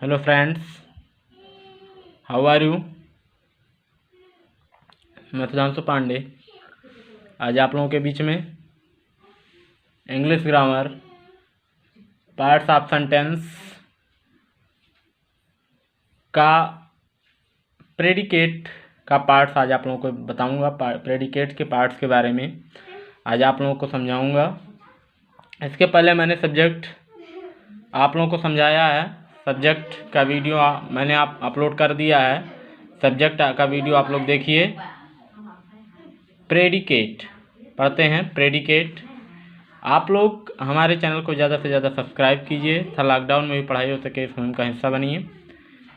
Hello friends, how are you. मैं सुधांशु पांडे आज आप लोगों के बीच में English grammar parts of sentence का प्रेडिकेट का पार्ट्स आज आप लोगों को बताऊंगा। प्रेडिकेट के पार्ट्स के बारे में आज आप लोगों को समझाऊंगा। इसके पहले मैंने सब्जेक्ट आप लोगों को समझाया है। सब्जेक्ट का वीडियो मैंने अपलोड कर दिया है। सब्जेक्ट का वीडियो आप लोग देखिए। प्रेडिकेट पढ़ते हैं। प्रेडिकेट आप लोग हमारे चैनल को ज़्यादा से ज़्यादा सब्सक्राइब कीजिए था। लॉकडाउन में भी पढ़ाई हो सके इस मुहिम का हिस्सा बनिए।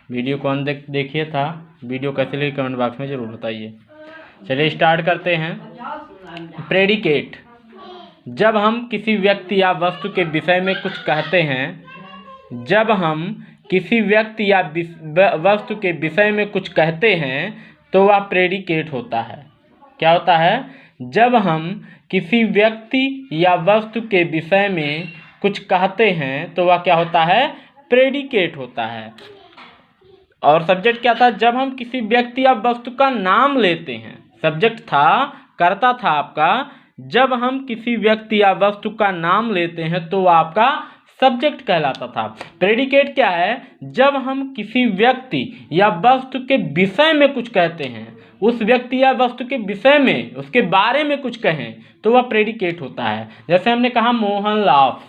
वीडियो कौन देखिए था, वीडियो कैसे लगी कमेंट बॉक्स में ज़रूर बताइए। चलिए स्टार्ट करते हैं। प्रेडिकेट जब हम किसी व्यक्ति या वस्तु के विषय में कुछ कहते हैं, जब हम किसी व्यक्ति या वस्तु के विषय में कुछ कहते हैं तो वह प्रेडिकेट होता है। क्या होता है? जब हम किसी व्यक्ति या वस्तु के विषय में कुछ कहते हैं तो वह क्या होता है? प्रेडिकेट होता है। और सब्जेक्ट क्या था? जब हम किसी व्यक्ति या वस्तु का नाम लेते हैं। सब्जेक्ट था, करता था आपका, जब हम किसी व्यक्ति या वस्तु का नाम लेते हैं तो वह आपका सब्जेक्ट कहलाता था। प्रेडिकेट क्या है? जब हम किसी व्यक्ति या वस्तु के विषय में कुछ कहते हैं, उस व्यक्ति या वस्तु के विषय में, उसके बारे में कुछ कहें तो वह प्रेडिकेट होता है। जैसे हमने कहा मोहन लाफ्स,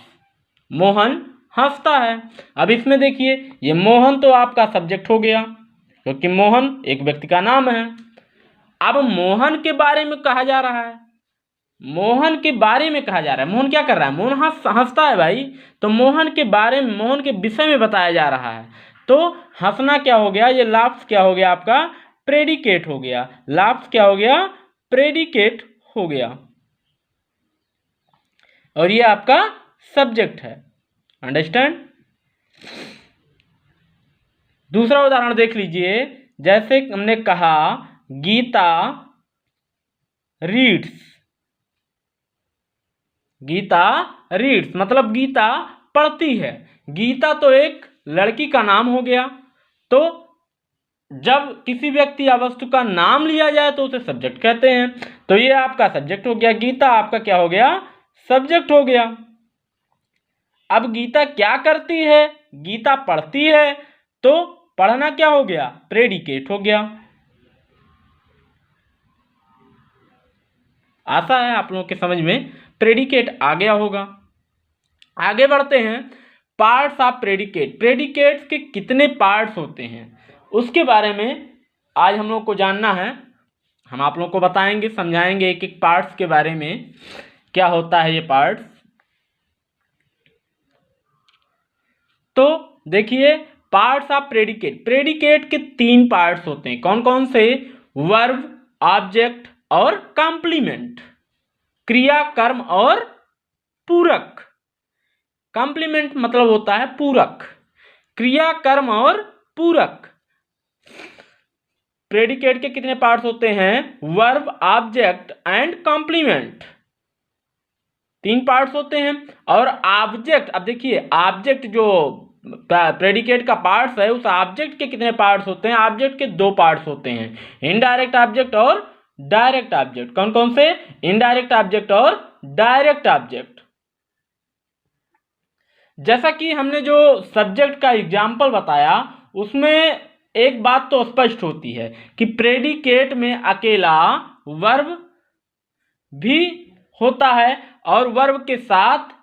मोहन हंसता है। अब इसमें देखिए, ये मोहन तो आपका सब्जेक्ट हो गया क्योंकि मोहन एक व्यक्ति का नाम है। अब मोहन के बारे में कहा जा रहा है, मोहन के बारे में कहा जा रहा है। मोहन क्या कर रहा है? मोहन हंसता है भाई। तो मोहन के बारे में, मोहन के विषय में बताया जा रहा है। तो हंसना क्या हो गया? ये लाफ्स क्या हो गया? आपका प्रेडिकेट हो गया। लाफ्स क्या हो गया? प्रेडिकेट हो गया। और ये आपका सब्जेक्ट है। अंडरस्टैंड? दूसरा उदाहरण देख लीजिए। जैसे हमने कहा गीता रीड्स, गीता रीड्स मतलब गीता पढ़ती है। गीता तो एक लड़की का नाम हो गया। तो जब किसी व्यक्ति या वस्तु का नाम लिया जाए तो उसे सब्जेक्ट कहते हैं। तो ये आपका सब्जेक्ट हो गया। गीता आपका क्या हो गया? सब्जेक्ट हो गया। अब गीता क्या करती है? गीता पढ़ती है। तो पढ़ना क्या हो गया? प्रेडिकेट हो गया। आशा है आप लोगों के समझ में प्रेडिकेट आ गया होगा। आगे बढ़ते हैं। Parts of predicate. प्रेडिकेट्स के कितने पार्ट्स होते हैं उसके बारे में आज हम लोग को जानना है। हम आप लोगों को बताएंगे, समझाएंगे एक एक पार्ट्स के बारे में, क्या होता है ये पार्ट्स। तो देखिए, पार्ट्स ऑफ प्रेडिकेट। प्रेडिकेट के 3 पार्ट्स होते हैं। कौन कौन से? वर्ब, ऑब्जेक्ट और कॉम्प्लीमेंट। क्रिया, कर्म और पूरक। कॉम्प्लीमेंट मतलब होता है पूरक। क्रिया, कर्म और पूरक। प्रेडिकेट के कितने पार्ट्स होते हैं? Verb, object and complement. 3 parts होते हैं। और ऑब्जेक्ट, अब देखिए ऑब्जेक्ट जो प्रेडिकेट का पार्ट्स है, उस ऑब्जेक्ट के कितने पार्ट्स होते हैं? ऑब्जेक्ट के 2 पार्ट्स होते हैं, इनडायरेक्ट ऑब्जेक्ट और डायरेक्ट ऑब्जेक्ट। कौन कौन से? इनडायरेक्ट ऑब्जेक्ट और डायरेक्ट ऑब्जेक्ट। जैसा कि हमने जो सब्जेक्ट का एग्जाम्पल बताया, उसमें एक बात तो स्पष्ट होती है कि प्रेडिकेट में अकेला वर्ब भी होता है और वर्ब के साथ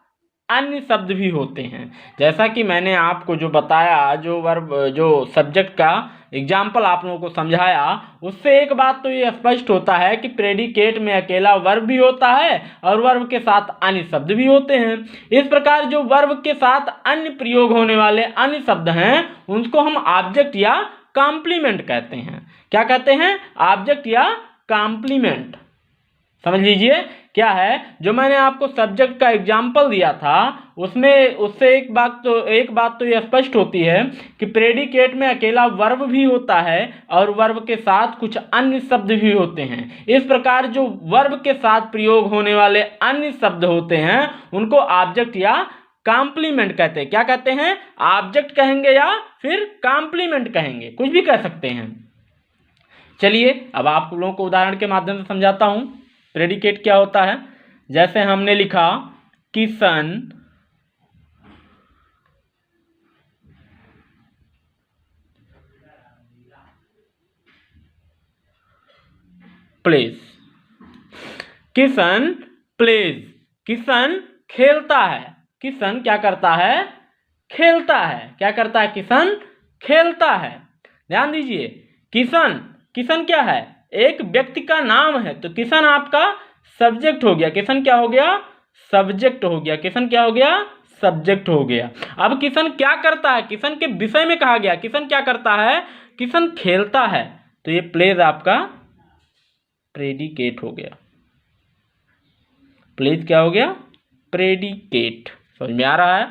अन्य शब्द भी होते हैं। जैसा कि मैंने आपको जो बताया, जो वर्ब, जो सब्जेक्ट का एग्जाम्पल आप लोगों को समझाया, उससे एक बात तो ये स्पष्ट होता है कि प्रेडिकेट में अकेला वर्ब भी होता है और वर्ब के साथ अन्य शब्द भी होते हैं। इस प्रकार जो वर्ब के साथ अन्य प्रयोग होने वाले अन्य शब्द हैं, उनको हम ऑब्जेक्ट या कॉम्प्लीमेंट कहते हैं। क्या कहते हैं? ऑब्जेक्ट या कॉम्प्लीमेंट। समझ लीजिए क्या है। जो मैंने आपको सब्जेक्ट का एग्जाम्पल दिया था, उसमें उससे एक बात तो यह स्पष्ट होती है कि प्रेडिकेट में अकेला वर्ब भी होता है और वर्ब के साथ कुछ अन्य शब्द भी होते हैं। इस प्रकार जो वर्ब के साथ प्रयोग होने वाले अन्य शब्द होते हैं, उनको ऑब्जेक्ट या कॉम्प्लीमेंट कहते हैं। क्या कहते हैं? ऑब्जेक्ट कहेंगे या फिर कॉम्प्लीमेंट कहेंगे, कुछ भी कह सकते हैं। चलिए अब आप लोगों को उदाहरण के माध्यम से समझाता हूं प्रेडिकेट क्या होता है। जैसे हमने लिखा किशन प्लेज, किशन प्लेज, किशन खेलता है। किशन क्या करता है? खेलता है। क्या करता है? किशन खेलता है। ध्यान दीजिए, किशन, किशन क्या है? एक व्यक्ति का नाम है, तो किशन आपका सब्जेक्ट हो गया। किशन क्या हो गया? सब्जेक्ट हो गया। किशन क्या हो गया? सब्जेक्ट हो गया। अब किशन क्या करता है? किशन के विषय में कहा गया किशन क्या करता है? किशन खेलता है, तो ये प्लेज आपका प्रेडिकेट हो गया। प्लेज क्या हो गया? प्रेडिकेट। समझ में आ रहा है?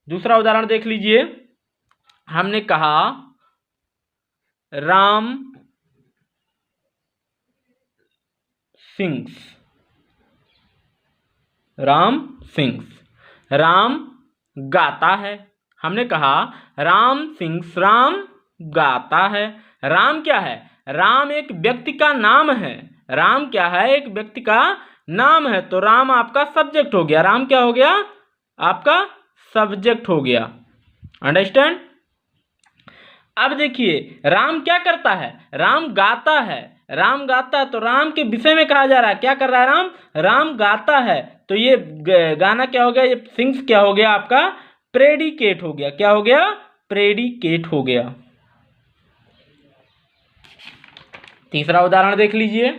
दूसरा उदाहरण देख लीजिए। हमने कहा राम सिंग्स, राम सिंग्स, राम गाता है। हमने कहा राम सिंग्स, राम गाता है। राम क्या है? राम एक व्यक्ति का नाम है। राम क्या है? एक व्यक्ति का नाम है, तो राम आपका सब्जेक्ट हो गया। राम क्या हो गया? आपका सब्जेक्ट हो गया। अंडरस्टैंड? अब देखिए राम क्या करता है? राम गाता है। राम गाता है, तो राम के विषय में कहा जा रहा है। क्या कर रहा है राम? राम गाता है, तो ये गाना क्या हो गया? ये सिंग्स क्या हो गया? आपका प्रेडिकेट हो गया। क्या हो गया? प्रेडिकेट हो गया। तीसरा उदाहरण देख लीजिए।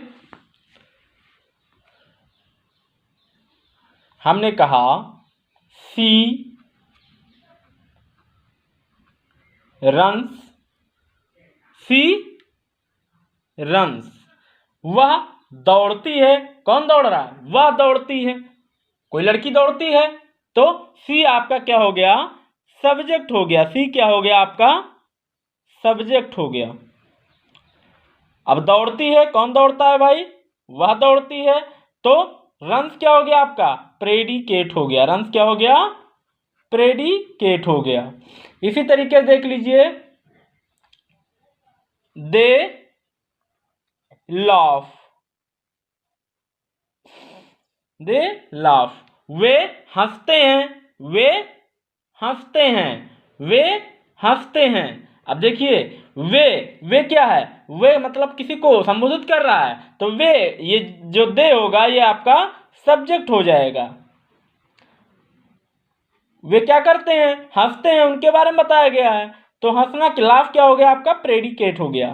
हमने कहा सी रन्स, सी रन्स, वह दौड़ती है। कौन दौड़ रहा है? वह दौड़ती है। कोई लड़की दौड़ती है, तो सी आपका क्या हो गया? सब्जेक्ट हो गया। सी क्या हो गया? आपका सब्जेक्ट हो गया। अब दौड़ती है, कौन दौड़ता है भाई? वह दौड़ती है, तो रन्स क्या हो गया? आपका प्रेडिकेट हो गया। रन्स क्या हो गया? प्रेडिकेट हो गया। इसी तरीके से देख लीजिए, दे लाफ, दे लाफ, वे हंसते हैं, वे हंसते हैं, वे हंसते हैं। अब देखिए वे क्या है? वे मतलब किसी को संबोधित कर रहा है, तो वे, ये जो दे होगा ये आपका सब्जेक्ट हो जाएगा। वे क्या करते हैं? हंसते हैं, उनके बारे में बताया गया है, तो हंसना, लाफ क्या हो गया? आपका प्रेडिकेट हो गया।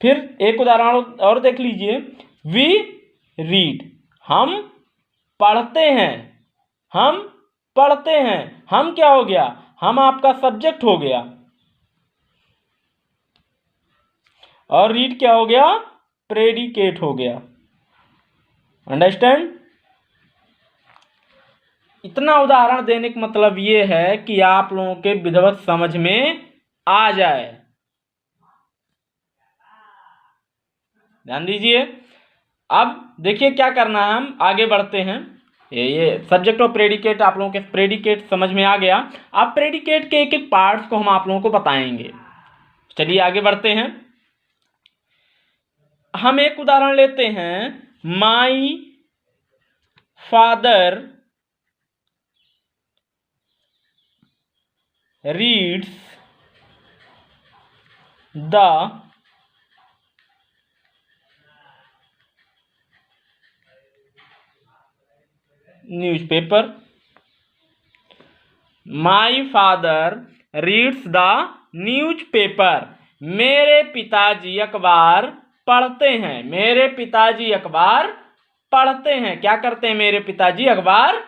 फिर एक उदाहरण और देख लीजिए, वी रीड, हम पढ़ते हैं, हम पढ़ते हैं। हम क्या हो गया? हम आपका सब्जेक्ट हो गया। और रीड क्या हो गया? प्रेडिकेट हो गया। अंडरस्टैंड? इतना उदाहरण देने का मतलब ये है कि आप लोगों के विधिवत समझ में आ जाए। ध्यान दीजिए। अब देखिए क्या करना है, हम आगे बढ़ते हैं। ये सब्जेक्ट और प्रेडिकेट आप लोगों के प्रेडिकेट समझ में आ गया। अब प्रेडिकेट के एक एक पार्ट्स को हम आप लोगों को बताएंगे। चलिए आगे बढ़ते हैं। हम एक उदाहरण लेते हैं, my father reads the newspaper. My father reads the newspaper, मेरे पिताजी अखबार पढ़ते हैं। मेरे पिताजी अखबार पढ़ते हैं। क्या करते हैं? मेरे पिताजी अखबार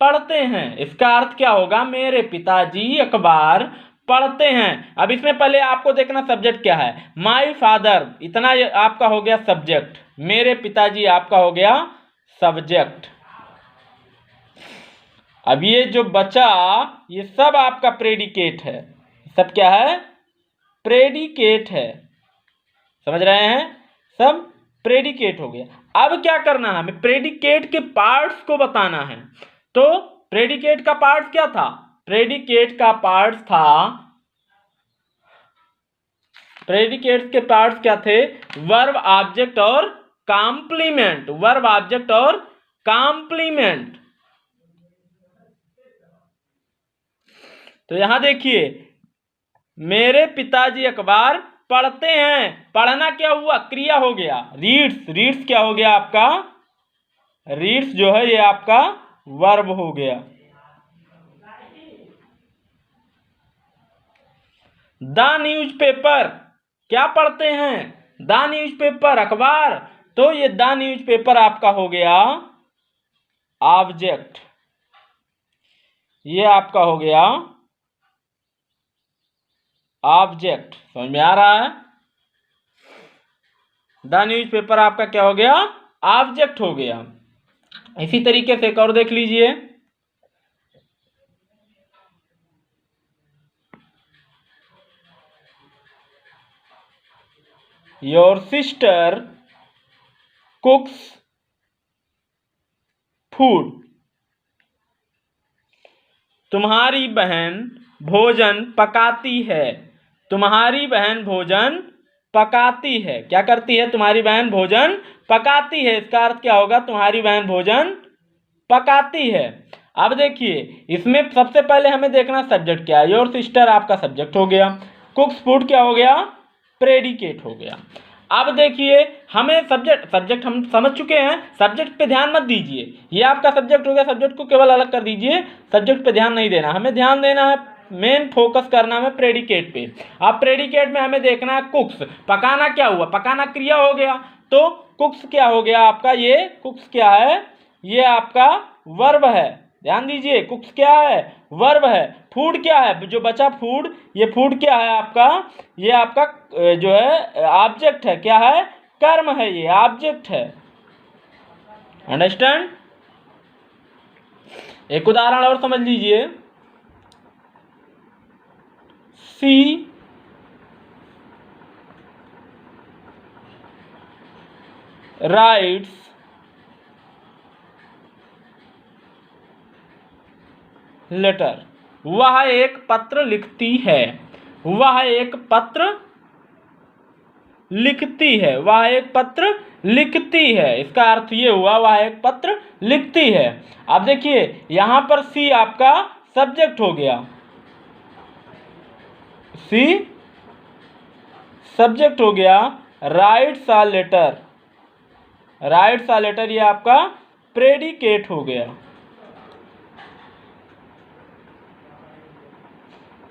पढ़ते हैं। इसका अर्थ क्या होगा? मेरे पिताजी अखबार पढ़ते हैं। अब इसमें पहले आपको देखना सब्जेक्ट क्या है। माई फादर, इतना आपका हो गया सब्जेक्ट। मेरे पिताजी आपका हो गया सब्जेक्ट। अब ये जो बचा, ये सब आपका प्रेडिकेट है। सब क्या है? प्रेडिकेट है। समझ रहे हैं? सब प्रेडिकेट हो गया। अब क्या करना है, हमें प्रेडिकेट के पार्ट्स को बताना है। तो प्रेडिकेट का पार्ट क्या था, प्रेडिकेट का पार्ट था, प्रेडिकेट के पार्ट्स क्या थे, वर्ब, ऑब्जेक्ट और कॉम्प्लीमेंट, वर्ब, ऑब्जेक्ट और कॉम्प्लीमेंट। तो यहां देखिए, मेरे पिताजी अखबार पढ़ते हैं, पढ़ना क्या हुआ, क्रिया हो गया, रीड्स, रीड्स क्या हो गया आपका, रीड्स जो है ये आपका वर्ब हो गया। द न्यूज़पेपर क्या पढ़ते हैं, द न्यूज़पेपर अखबार, तो ये द न्यूज़पेपर आपका हो गया ऑब्जेक्ट, ये आपका हो गया ऑब्जेक्ट। समझ में आ रहा है, द न्यूज़पेपर आपका क्या हो गया, ऑब्जेक्ट हो गया। इसी तरीके से एक और देख लीजिए, योर सिस्टर कुक्स फूड, तुम्हारी बहन भोजन पकाती है, तुम्हारी बहन भोजन पकाती है, क्या करती है, तुम्हारी बहन भोजन पकाती है, इसका अर्थ क्या होगा, तुम्हारी बहन भोजन पकाती है। अब देखिए, इसमें सबसे पहले हमें देखना सब्जेक्ट क्या है, योर सिस्टर आपका सब्जेक्ट हो गया, कुक्स फूड क्या हो गया, प्रेडिकेट हो गया। अब देखिए, हमें सब्जेक्ट हम समझ चुके हैं, सब्जेक्ट पे ध्यान मत दीजिए, ये आपका सब्जेक्ट हो गया, सब्जेक्ट को केवल अलग कर दीजिए, सब्जेक्ट पे ध्यान नहीं देना, हमें ध्यान देना है, मेन फोकस करना है प्रेडिकेट पे। अब प्रेडिकेट में हमें देखना है कुक्स, पकाना क्या हुआ, पकाना क्रिया हो गया, तो कुक्स क्या हो गया आपका, ये कुक्स क्या है, ये आपका वर्ब है, ध्यान दीजिए, कुक्स क्या है, वर्ब है। फूड क्या है, जो बचा फूड, ये फूड क्या है आपका, ये आपका जो है ऑब्जेक्ट है, क्या है, कर्म है, ये ऑब्जेक्ट है। अंडरस्टैंड। एक उदाहरण और समझ लीजिए, सी राइट्स लेटर, वह एक पत्र लिखती है, वह एक पत्र लिखती है, वह एक पत्र लिखती है, इसका अर्थ ये हुआ वह एक पत्र लिखती है। अब देखिए, यहां पर सी आपका सब्जेक्ट हो गया, सी सब्जेक्ट हो गया, writes a letter, writes a letter ये आपका प्रेडिकेट हो गया,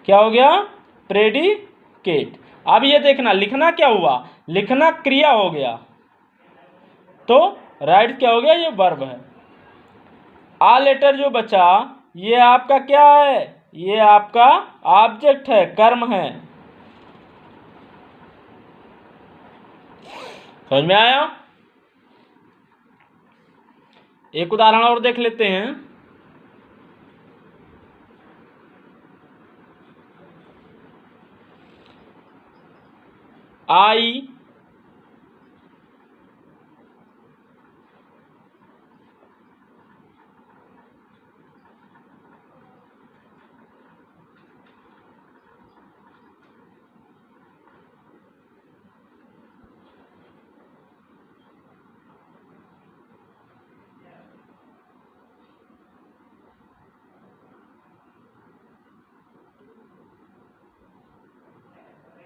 क्या हो गया, प्रेडिकेट। अब ये देखना, लिखना क्या हुआ, लिखना क्रिया हो गया, तो राइट क्या हो गया, ये वर्ब है। आ लेटर जो बचा, ये आपका क्या है, ये आपका ऑब्जेक्ट है, कर्म है। समझ में आया। एक उदाहरण और देख लेते हैं, आई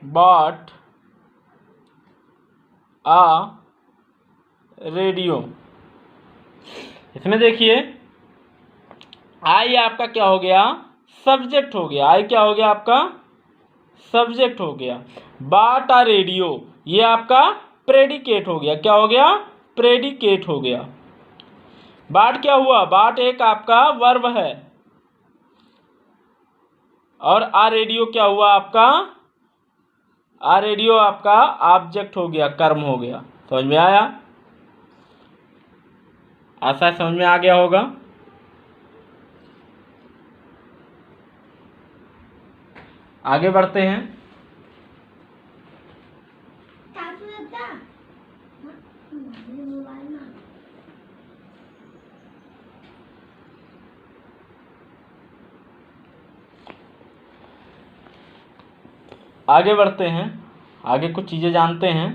बॉट आ रेडियो। इसमें देखिए, आई आपका क्या हो गया, सब्जेक्ट हो गया, आई क्या हो गया आपका, सब्जेक्ट हो गया। बाट आ रेडियो, ये आपका प्रेडिकेट हो गया, क्या हो गया, प्रेडिकेट हो गया। बाट क्या हुआ, बाट एक आपका वर्ब है, और आ रेडियो क्या हुआ आपका, आ रेडियो आपका ऑब्जेक्ट हो गया, कर्म हो गया। समझ में आया, आशा समझ में आ गया होगा। आगे बढ़ते हैं। आगे बढ़ते हैं, आगे कुछ चीज़ें जानते हैं।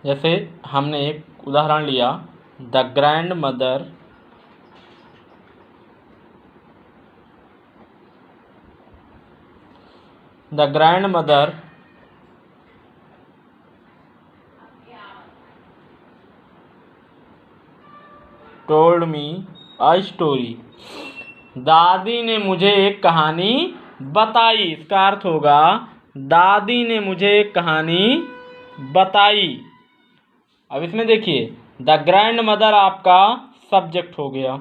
जैसे हमने एक उदाहरण लिया, the grand mother told me a story. दादी ने मुझे एक कहानी बताई। इसका अर्थ होगा दादी ने मुझे एक कहानी बताई। अब इसमें देखिए, द ग्रैंड मदर आपका सब्जेक्ट हो गया,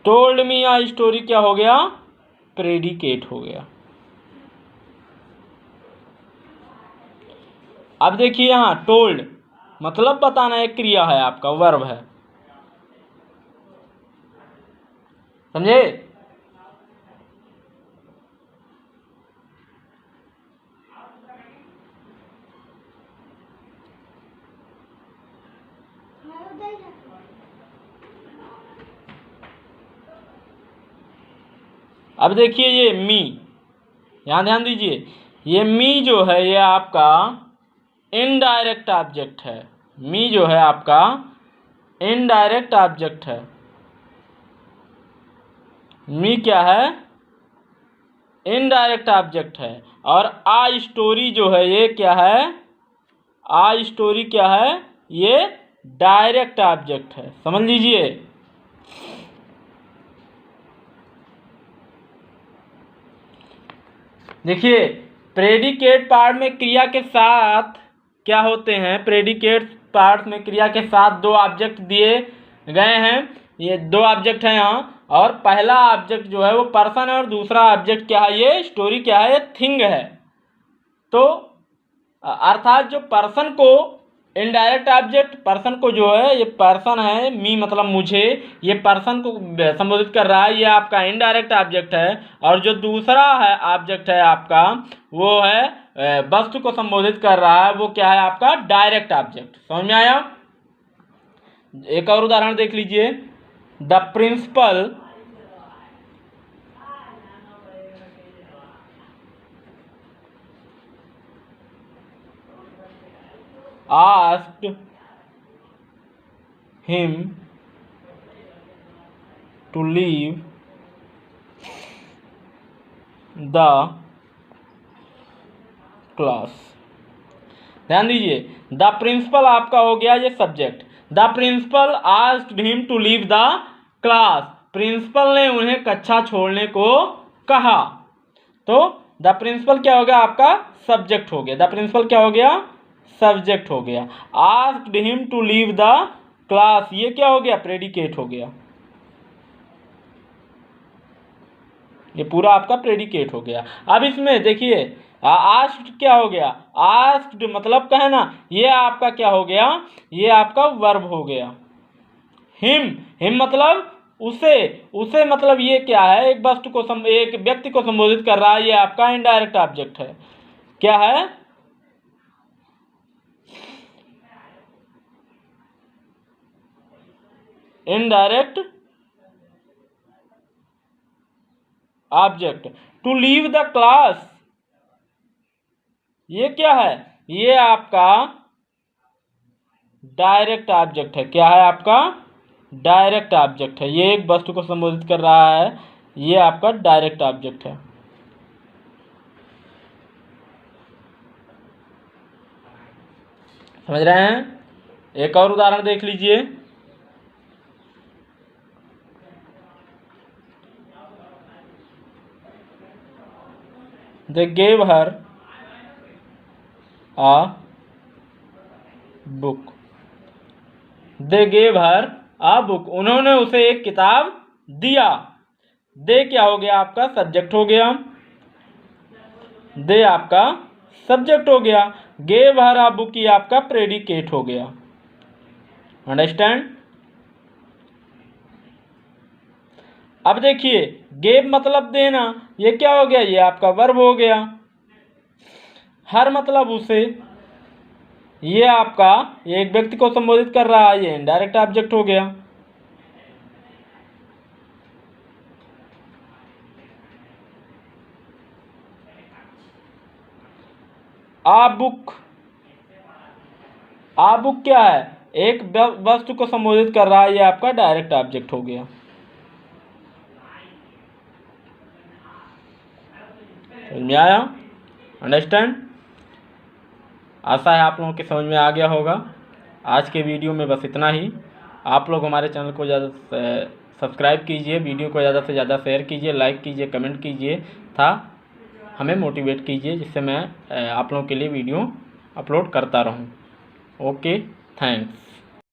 टोल्ड मी अ स्टोरी क्या हो गया, प्रेडिकेट हो गया। अब देखिए यहाँ टोल्ड मतलब बताना, एक क्रिया है आपका, वर्ब है, समझे। अब देखिए ये मी, यहाँ ध्यान दीजिए, ये मी जो है ये आपका इनडायरेक्ट ऑब्जेक्ट है। मी जो है आपका इनडायरेक्ट ऑब्जेक्ट है। मी क्या है, इनडायरेक्ट ऑब्जेक्ट है। और आ स्टोरी जो है ये क्या है, आ स्टोरी क्या है, ये डायरेक्ट ऑब्जेक्ट है, समझ लीजिए। देखिए प्रेडिकेट पार्ट में क्रिया के साथ क्या होते हैं, प्रेडिकेट पार्ट में क्रिया के साथ दो ऑब्जेक्ट दिए गए हैं। ये दो ऑब्जेक्ट हैं यहाँ, और पहला ऑब्जेक्ट जो है वो पर्सन है और दूसरा ऑब्जेक्ट क्या है, ये स्टोरी क्या है, ये थिंग है। तो अर्थात जो पर्सन को, इनडायरेक्ट ऑब्जेक्ट पर्सन को जो है, ये पर्सन है, मी मतलब मुझे, ये पर्सन को संबोधित कर रहा है, ये आपका इनडायरेक्ट ऑब्जेक्ट है। और जो दूसरा है ऑब्जेक्ट है आपका, वो है वस्तु को संबोधित कर रहा है, वो क्या है आपका डायरेक्ट ऑब्जेक्ट। समझ में आया। एक और उदाहरण देख लीजिए, the principal asked him to leave the class. ध्यान दीजिए, द प्रिंसिपल आपका हो गया ये subject. The principal asked him to leave the class, principal ने उन्हें कक्षा छोड़ने को कहा। तो द प्रिंसिपल क्या हो गया आपका सब्जेक्ट हो गया, द प्रिंसिपल क्या हो गया सब्जेक्ट हो गया। Asked him to leave the class ये क्या हो गया प्रेडिकेट हो गया, ये पूरा आपका प्रेडिकेट हो गया। अब इसमें देखिए आस्क्ड क्या हो गया, आस्क्ड मतलब कहना, ये आपका क्या हो गया, ये आपका वर्ब हो गया। हिम मतलब उसे, उसे मतलब ये क्या है, एक वस्तु को एक व्यक्ति को संबोधित कर रहा है, ये आपका इनडायरेक्ट ऑब्जेक्ट है। क्या है, indirect object. To leave the class ये क्या है, ये आपका डायरेक्ट ऑब्जेक्ट है। क्या है आपका डायरेक्ट ऑब्जेक्ट है, ये एक वस्तु को संबोधित कर रहा है, ये आपका डायरेक्ट ऑब्जेक्ट है। समझ रहे हैं। एक और उदाहरण देख लीजिए, they gave her a book, they gave her a book उन्होंने उसे एक किताब दिया। दे क्या हो गया आपका सब्जेक्ट हो गया, दे आपका सब्जेक्ट हो गया। गेव हर आ बुक आपका प्रेडिकेट हो गया। अंडरस्टैंड। अब देखिए गेव मतलब देना, ये क्या हो गया, ये आपका वर्ब हो गया। हर मतलब उसे, ये आपका एक व्यक्ति को संबोधित कर रहा है, ये इनडायरेक्ट ऑब्जेक्ट हो गया। आ बुक, आ बुक क्या है, एक वस्तु को संबोधित कर रहा है, ये आपका डायरेक्ट ऑब्जेक्ट हो गया। समझ में आया? अंडरस्टैंड? आशा है आप लोगों के समझ में आ गया होगा। आज के वीडियो में बस इतना ही। आप लोग हमारे चैनल को ज़्यादा सब्सक्राइब कीजिए, वीडियो को ज़्यादा से ज़्यादा शेयर कीजिए, लाइक कीजिए, कमेंट कीजिए था हमें मोटिवेट कीजिए, जिससे मैं आप लोगों के लिए वीडियो अपलोड करता रहूं। Okay, thanks.